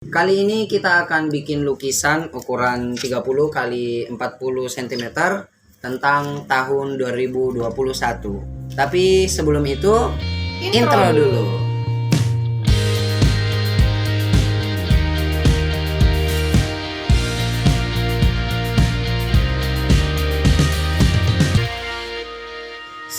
Kali ini kita akan bikin lukisan ukuran 30 kali 40 cm tentang tahun 2021. Tapi sebelum itu, intro dulu.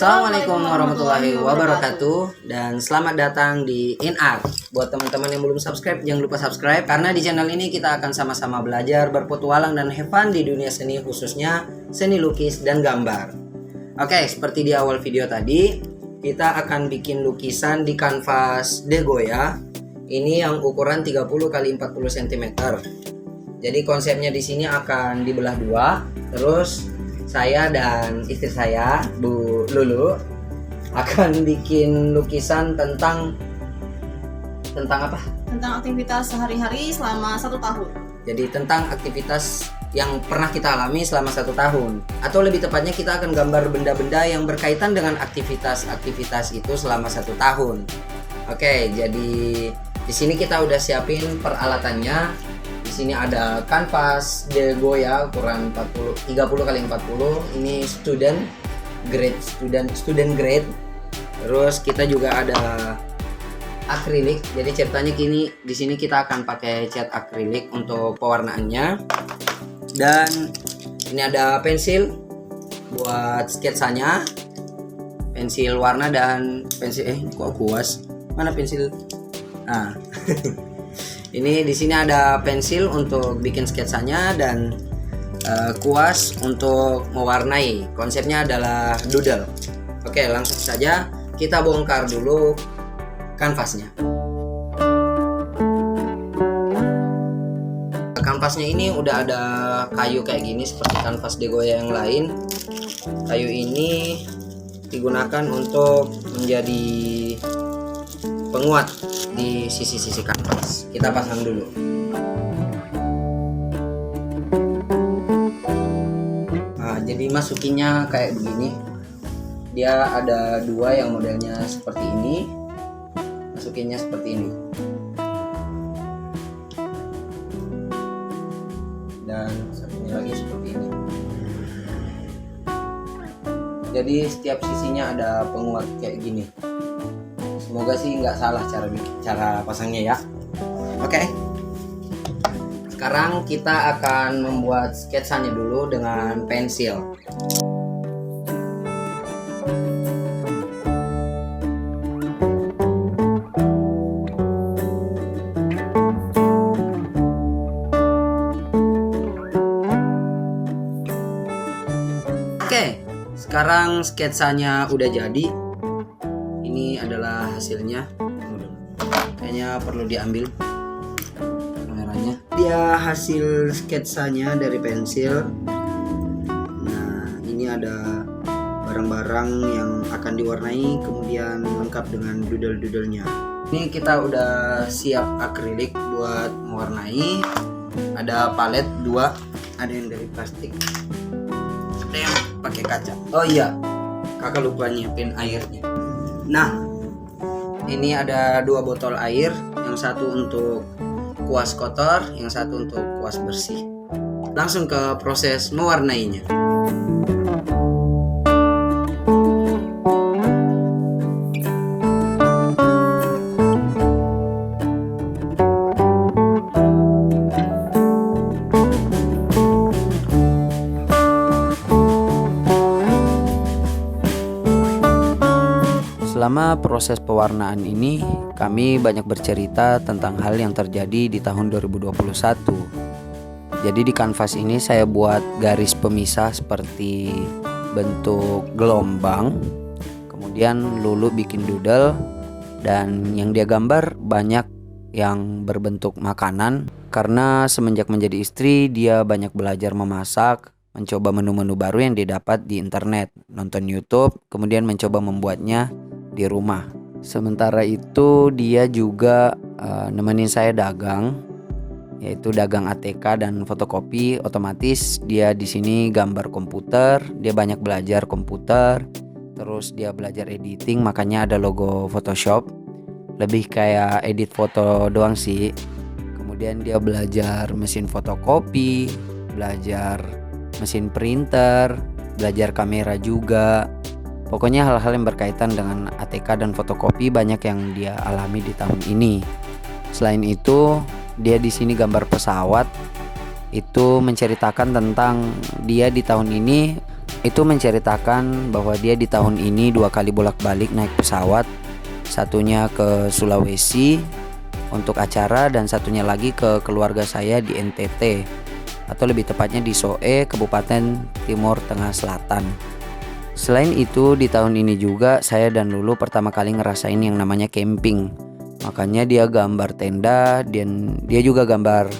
Assalamualaikum warahmatullahi wabarakatuh dan selamat datang di InArt. Buat teman-teman yang belum subscribe, jangan lupa subscribe karena di channel ini kita akan sama-sama belajar, berpetualang dan have fun di dunia seni, khususnya seni lukis dan gambar. Oke, seperti di awal video tadi, kita akan bikin lukisan di kanvas De Goya. Ini yang ukuran 30 kali 40 cm. Jadi konsepnya di sini akan dibelah dua, terus saya dan istri saya, Bu Lulu, akan bikin lukisan tentang apa? Tentang aktivitas sehari-hari selama 1 tahun. Jadi tentang aktivitas yang pernah kita alami selama 1 tahun. Atau lebih tepatnya kita akan gambar benda-benda yang berkaitan dengan aktivitas-aktivitas itu selama 1 tahun. Oke, jadi di sini kita udah siapin peralatannya. Di sini ada kanvas De Goya ukuran 30 kali 40. Ini student grade. Terus kita juga ada akrilik. Jadi ceritanya di sini kita akan pakai cat akrilik untuk pewarnaannya. Dan ini ada pensil buat sketsanya. Pensil warna dan pensil kok kuas. Mana pensil? Nah. Ini di sini ada pensil untuk bikin sketsanya dan kuas untuk mewarnai. Konsepnya adalah doodle. Oke, langsung saja kita bongkar dulu kanvasnya. Kanvasnya ini udah ada kayu kayak gini seperti kanvas De Goya yang lain. Kayu ini digunakan untuk menjadi penguat di sisi-sisi kanvas. Kita pasang dulu. Nah, jadi masukinnya kayak begini. Dia ada dua yang modelnya seperti ini. Masukinnya seperti ini. Dan satunya lagi seperti ini. Jadi setiap sisinya ada penguat kayak gini. Semoga sih nggak salah cara pasangnya ya. Oke. Sekarang kita akan membuat sketsanya dulu dengan pensil. Oke, sekarang sketsanya udah jadi. Ini adalah hasilnya. Kayaknya perlu diambil kameranya. Dia hasil sketsanya dari pensil. Nah, ini ada barang-barang yang akan diwarnai, kemudian lengkap dengan doodle-doodlenya. Ini kita udah siap akrilik buat mewarnai. Ada palet 2, ada yang dari plastik, ada yang pakai kaca. Oh iya, kakak lupa nyiapin airnya. Nah, ini ada 2 botol air, yang satu untuk kuas kotor, yang satu untuk kuas bersih. Langsung ke proses mewarnainya. Selama proses pewarnaan ini, kami banyak bercerita tentang hal yang terjadi di tahun 2021. Jadi di kanvas ini saya buat garis pemisah seperti bentuk gelombang. Kemudian Lulu bikin doodle, dan yang dia gambar banyak yang berbentuk makanan. Karena semenjak menjadi istri, dia banyak belajar memasak, mencoba menu-menu baru yang dia dapat di internet, nonton YouTube, kemudian mencoba membuatnya di rumah. Sementara itu dia juga nemenin saya dagang, yaitu dagang ATK dan fotokopi. Otomatis dia di sini gambar komputer, dia banyak belajar komputer, terus dia belajar editing, makanya ada logo Photoshop. Lebih kayak edit foto doang sih. Kemudian dia belajar mesin fotokopi, belajar mesin printer, belajar kamera juga. Pokoknya hal-hal yang berkaitan dengan ATK dan fotokopi banyak yang dia alami di tahun ini. Selain itu, dia di sini gambar pesawat. Itu menceritakan tentang dia di tahun ini. Itu menceritakan bahwa dia di tahun ini 2 kali bolak-balik naik pesawat. Satunya ke Sulawesi untuk acara dan satunya lagi ke keluarga saya di NTT, atau lebih tepatnya di Soe, Kabupaten Timur Tengah Selatan. Selain itu di tahun ini juga saya dan Lulu pertama kali ngerasain yang namanya camping. Makanya dia gambar tenda dan dia juga gambar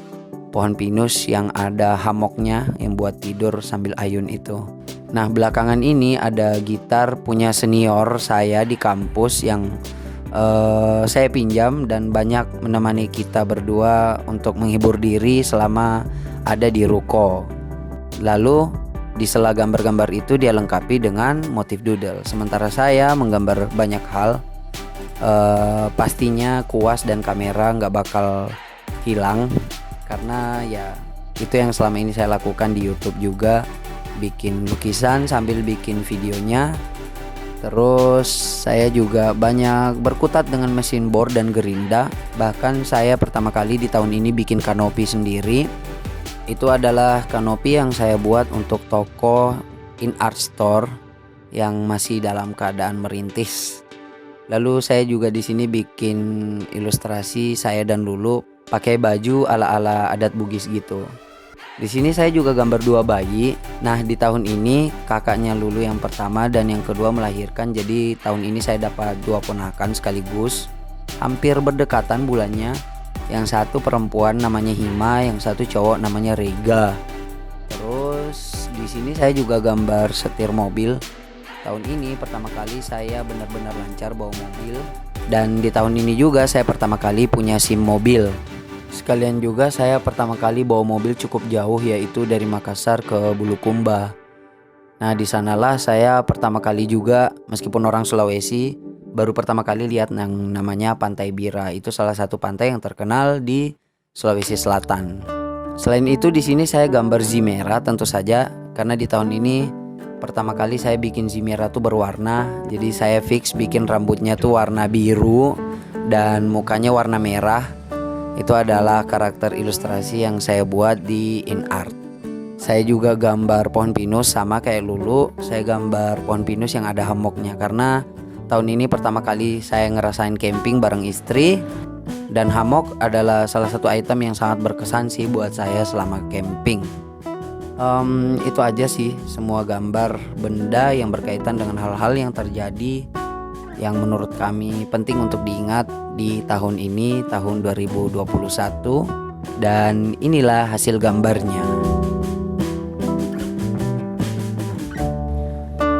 pohon pinus yang ada hamoknya yang buat tidur sambil ayun itu. Nah, belakangan ini ada gitar punya senior saya di kampus yang saya pinjam dan banyak menemani kita berdua untuk menghibur diri selama ada di ruko. Lalu di sela gambar-gambar itu dia lengkapi dengan motif doodle. Sementara saya menggambar banyak hal. Pastinya kuas dan kamera nggak bakal hilang, karena ya itu yang selama ini saya lakukan di YouTube juga, bikin lukisan sambil bikin videonya. Terus saya juga banyak berkutat dengan mesin bor dan gerinda. Bahkan saya pertama kali di tahun ini bikin kanopi sendiri. Itu adalah kanopi yang saya buat untuk toko InArt Store yang masih dalam keadaan merintis. Lalu saya juga di sini bikin ilustrasi saya dan Lulu pakai baju ala-ala adat Bugis gitu. Di sini saya juga gambar 2 bayi. Nah, di tahun ini kakaknya Lulu yang pertama dan yang kedua melahirkan. Jadi tahun ini saya dapat 2 ponakan sekaligus. Hampir berdekatan bulannya. Yang satu perempuan namanya Hima, yang satu cowok namanya Rega. Terus di sini saya juga gambar setir mobil. Tahun ini pertama kali saya benar-benar lancar bawa mobil. Dan di tahun ini juga saya pertama kali punya SIM mobil. Sekalian juga saya pertama kali bawa mobil cukup jauh, yaitu dari Makassar ke Bulukumba. Nah, di sanalah saya pertama kali juga, meskipun orang Sulawesi, baru pertama kali lihat yang namanya Pantai Bira. Itu salah satu pantai yang terkenal di Sulawesi Selatan. Selain itu di sini saya gambar Zimera tentu saja, karena di tahun ini pertama kali saya bikin Zimera tuh berwarna. Jadi saya fix bikin rambutnya tuh warna biru dan mukanya warna merah. Itu adalah karakter ilustrasi yang saya buat di InArt. Saya juga gambar pohon pinus sama kayak Lulu. Saya gambar pohon pinus yang ada hamoknya, karena tahun ini pertama kali saya ngerasain camping bareng istri. Dan hamok adalah salah satu item yang sangat berkesan sih buat saya selama camping. Itu aja sih semua gambar benda yang berkaitan dengan hal-hal yang terjadi yang menurut kami penting untuk diingat di tahun ini, tahun 2021. Dan inilah hasil gambarnya.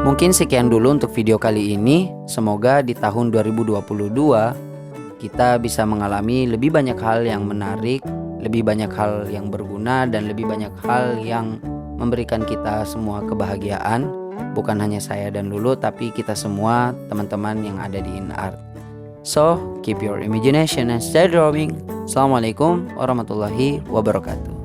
Mungkin sekian dulu untuk video kali ini. Semoga di tahun 2022 kita bisa mengalami lebih banyak hal yang menarik, lebih banyak hal yang berguna, dan lebih banyak hal yang memberikan kita semua kebahagiaan. Bukan hanya saya dan Lulu, tapi kita semua teman-teman yang ada di InArt. So, keep your imagination and stay drawing. Assalamualaikum warahmatullahi wabarakatuh.